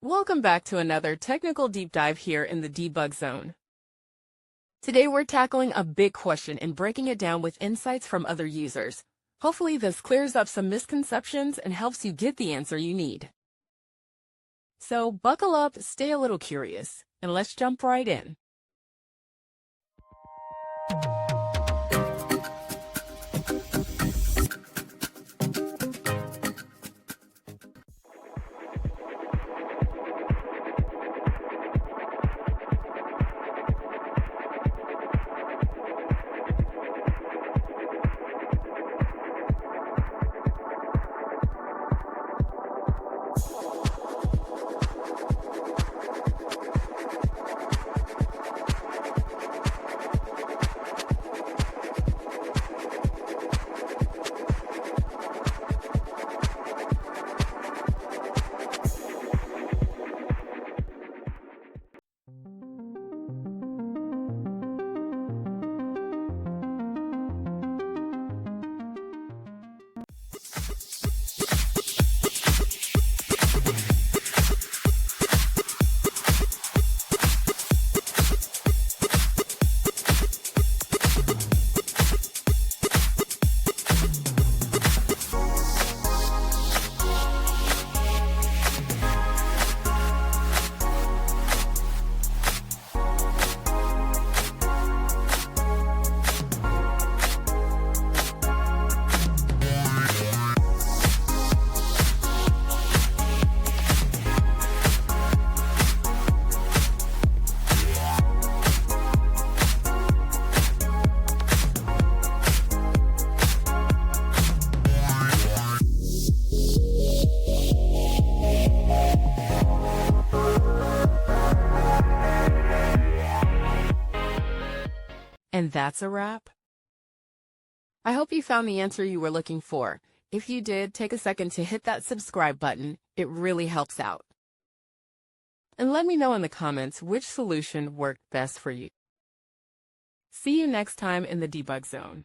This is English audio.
Welcome back to another technical deep dive here in the debug zone. Today we're tackling a big question and breaking it down with insights from other users. Hopefully this clears up some misconceptions and helps you get the answer you need. So buckle up, stay a little curious, and let's jump right in. And that's a wrap. I hope you found the answer you were looking for. If you did, take a second to hit that subscribe button. It really helps out. And let me know in the comments which solution worked best for you. See you next time in the debug zone.